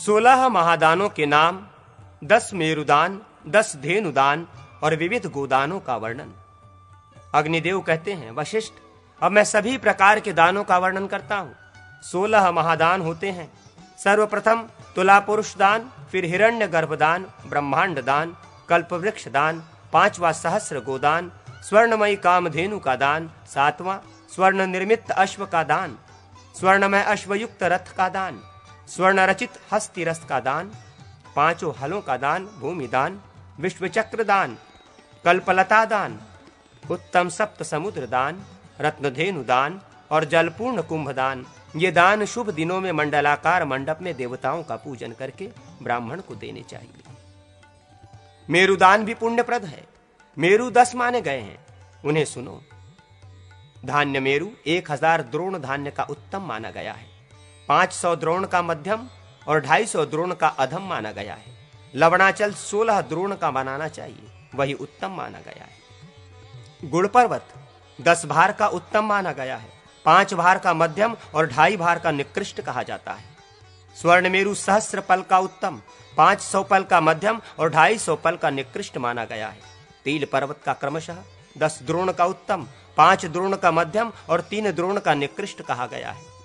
16 महादानों के नाम, 10 मेरुदान, 10 धेनुदान और विविध गोदानों का वर्णन। अग्निदेव कहते हैं, वशिष्ठ, अब मैं सभी प्रकार के दानों का वर्णन करता हूं। 16 महादान होते हैं। सर्वप्रथम तुला पुरुष दान, फिर हिरण्य गर्भदान, ब्रह्मांड दान, कल्पवृक्ष दान, 5वां सहस्र गोदान, स्वर्णमयी कामधेनु का दान, 7वां स्वर्ण निर्मित अश्व का दान, स्वर्णमय अश्वयुक्त रथ का दान, स्वर्ण रचित हस्ती रथ का दान, 5 हलों का दान, भूमि दान, विश्वचक्र दान, कल्पलता दान, उत्तम सप्त समुद्र दान, रत्नधेनु दान और जलपूर्ण कुंभ दान। ये दान शुभ दिनों में मंडलाकार मंडप में देवताओं का पूजन करके ब्राह्मण को देने चाहिए। मेरुदान भी पुण्यप्रद है। मेरु 10 माने गए हैं, उन्हें सुनो। धान्य मेरु 1000 द्रोण धान्य का उत्तम माना गया है। 500 द्रोण का मध्यम और 250 द्रोण का अधम माना गया है। लवणाचल 16 द्रोण का बनाना चाहिए, वही उत्तम माना गया है। गुड़ पर्वत 10 भार का उत्तम माना गया है। 5 भार का मध्यम और 2.5 भार का निकृष्ट कहा जाता है। स्वर्ण मेरु 1000 पल का उत्तम, 500 पल का मध्यम और 250 पल का निकृष्ट माना गया है। तिल पर्वत का क्रमशः 10 द्रोण का उत्तम, 5 द्रोण का मध्यम और 3 द्रोण का निकृष्ट कहा गया है।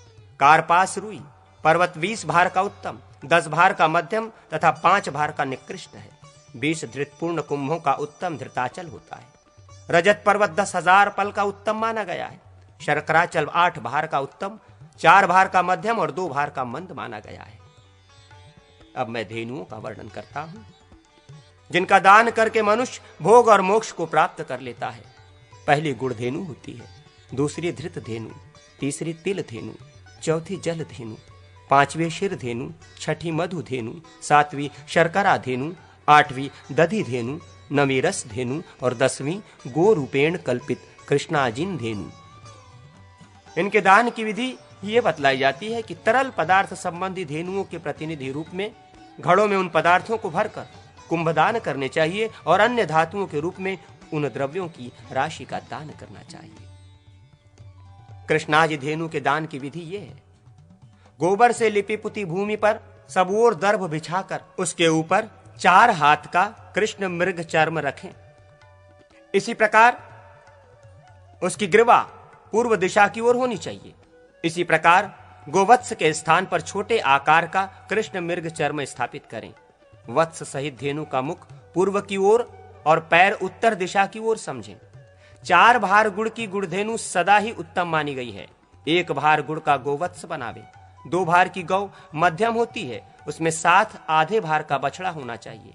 कारपास रुई पर्वत 20 भार का उत्तम, 10 भार का मध्यम तथा 5 भार का निकृष्ट है। 20 धृतपूर्ण कुंभों का उत्तम धृताचल होता है। रजत पर्वत 10,000 पल का उत्तम माना गया है। शर्कराचल 8 भार का उत्तम, 4 भार का मध्यम और 2 भार का मंद माना गया है। अब मैं धेनुओं का वर्णन करता हूं, जिनका दान करके मनुष्य भोग और मोक्ष को प्राप्त कर लेता है। पहली गुड़ धेनु होती है, दूसरी धृत धेनु, तीसरी तिल धेनु, चौथी जल धेनु, 5वीं शिर धेनु, 6ठी मधु धेनु, 7वीं शर्करा धेनु, 8वीं दधि धेनु, 9वीं रस धेनु और 10वीं गो रूपेण कल्पित कृष्णाजिन धेनु। इनके दान की विधि ये बतलाई जाती है कि तरल पदार्थ संबंधी धेनुओं के प्रतिनिधि रूप में घड़ों में उन पदार्थों को भरकर कुंभदान करने चाहिए और अन्य धातुओं के रूप में उन द्रव्यों की राशि का दान करना चाहिए। कृष्णाज धेनु के दान की विधि यह है, गोबर से लिपी पुती भूमि पर सब ओर दर्भ बिछाकर उसके ऊपर 4 हाथ का कृष्ण मृग चर्म रखें। इसी प्रकार उसकी ग्रीवा पूर्व दिशा की ओर होनी चाहिए। इसी प्रकार गोवत्स के स्थान पर छोटे आकार का कृष्ण मृग चर्म स्थापित करें। वत्स सहित धेनु का मुख पूर्व की ओर और पैर उत्तर दिशा की ओर समझें। 4 भार गुड़ की गुड़धेनु सदा ही उत्तम मानी गई है। 1 भार गुड़ का गोवत्स बनावे। 2 भार की गौ मध्यम होती है, उसमें 7 आधे भार का बछड़ा होना चाहिए।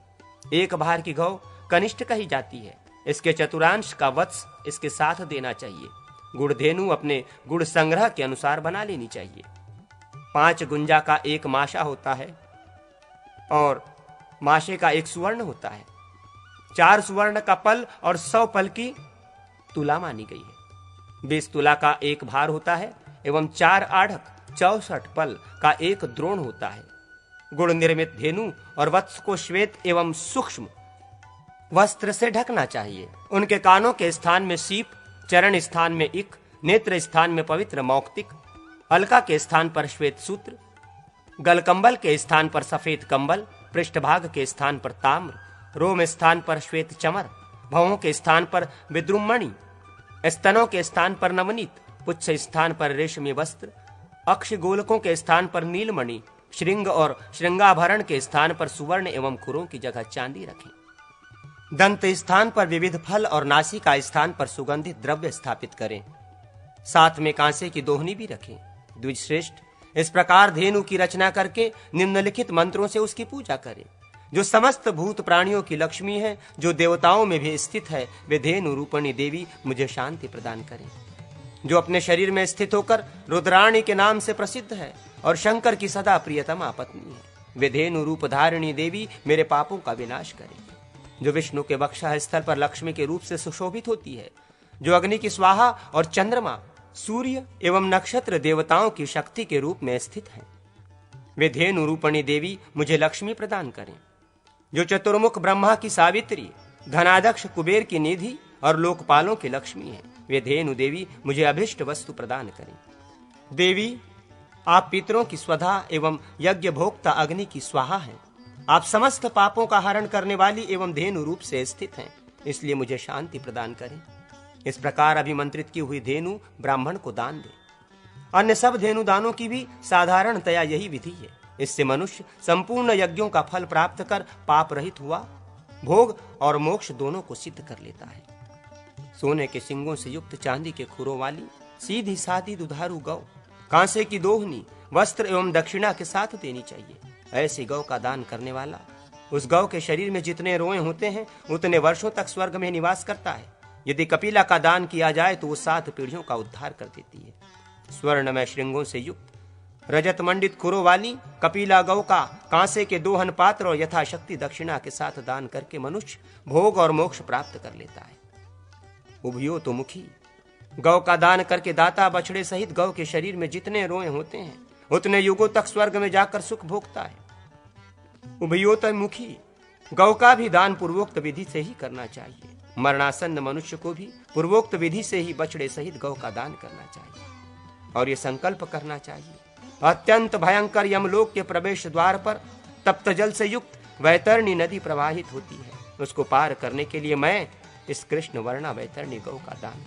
1 भार की गौ कनिष्ठ कही जाती है, इसके चतुरांश का वत्स इसके साथ देना चाहिए। गुड़धेनु अपने गुड़ संग्रह के अनुसार बना लेनी चाहिए। 5 गुंजा का 1 माशा होता है और माशे का 1 सुवर्ण होता है। 4 सुवर्ण का पल और 100 पल की तुला मानी गई है। 20 तुला का 1 भार होता है एवं 4 आढ़क 64 पल का 1 द्रोण होता है। गुड़ निर्मित धेनु और वत्स को श्वेत एवं सूक्ष्म वस्त्र से ढकना चाहिए। उनके कानों के स्थान में सीप, चरण स्थान में इक, नेत्र स्थान में पवित्र मौक्तिक, अलका के स्थान पर श्वेत सूत्र, गलकंबल के स्थान पर सफेद कंबल, पृष्ठभाग के स्थान पर ताम्र, रोम स्थान पर श्वेत चमर, भवों के स्थान पर विद्रुमणि, स्तनों के स्थान पर नवनीत, पुच्छ स्थान पर रेशमी वस्त्र, अक्ष गोलकों के स्थान पर नीलमणि, श्रृंग और श्रृंगाभरण के स्थान पर सुवर्ण एवं खुरों की जगह चांदी रखें। दंत स्थान पर विविध फल और नासिका स्थान पर सुगंधित द्रव्य स्थापित करें। साथ में कांसे की दोहनी भी रखें। द्विजश्रेष्ठ, इस प्रकार धेनु की रचना करके निम्नलिखित मंत्रों से उसकी पूजा करें। जो समस्त भूत प्राणियों की लक्ष्मी है, जो देवताओं में भी स्थित है, वे धेनु रूपणी देवी मुझे शांति प्रदान करें। जो अपने शरीर में स्थित होकर रुद्राणी के नाम से प्रसिद्ध है और शंकर की सदा प्रियतमा पत्नी है, वे धेनु रूप धारिणी देवी मेरे पापों का विनाश करें। जो विष्णु के वक्षः स्थल पर लक्ष्मी के रूप से सुशोभित होती है, जो अग्नि की स्वाहा और चंद्रमा, सूर्य एवं नक्षत्र देवताओं की शक्ति के रूप में स्थित है, वे धेनु रूपणी देवी मुझे लक्ष्मी प्रदान करें। जो चतुर्मुख ब्रह्मा की सावित्री, धनाध्यक्ष कुबेर की निधि और लोकपालों की लक्ष्मी है, वे धेनु देवी मुझे अभिष्ट वस्तु प्रदान करें। देवी, आप पितरों की स्वधा एवं यज्ञ भोक्ता अग्नि की स्वाहा हैं। आप समस्त पापों का हरण करने वाली एवं धेनु रूप से स्थित हैं, इसलिए मुझे शांति प्रदान करें। इस प्रकार अभिमंत्रित की हुई धेनु ब्राह्मण को दान दे। अन्य सब धेनु दानों की भी साधारणतया यही विधि है। इससे मनुष्य संपूर्ण यज्ञों का फल प्राप्त कर पाप रहित हुआ भोग और मोक्ष दोनों को सिद्ध कर लेता है। सोने के सिंगों से युक्त चांदी के खुरों वाली सीधी सादी दुधारू गौ कांसे की दोहनी वस्त्र एवं दक्षिणा के साथ देनी चाहिए। ऐसी गौ का दान करने वाला उस गौ के शरीर में जितने रोए होते हैं उतने वर्षों तक स्वर्ग में निवास करता है। यदि कपिला का दान किया जाए तो वो 7 पीढ़ियों का उद्धार कर देती है। स्वर्णमय श्रृंगों से युक्त रजत मंडित खुरों वाली कपिला गौ का कांसे के दोहन पात्र और यथाशक्ति दक्षिणा के साथ दान करके मनुष्य भोग और मोक्ष प्राप्त कर लेता है। उभयो तो मुखी गौ का दान करके दाता बछड़े सहित गौ के शरीर में जितने रोए होते हैं उतने युगों तक स्वर्ग में जाकर सुख भोगता है। उभयोतय मुखी गौ का भी दान पूर्वोक्त विधि से ही करना चाहिए। मरणासन्न मनुष्य को भी पूर्वोक्त विधि से ही बछड़े सहित गौ का दान करना चाहिए और ये संकल्प करना चाहिए, अत्यंत भयंकर यमलोक के प्रवेश द्वार पर तप्त जल से युक्त वैतरणी नदी प्रवाहित होती है। उसको पार करने के लिए मैं इस कृष्ण वर्णा वैतरणी गौ का दान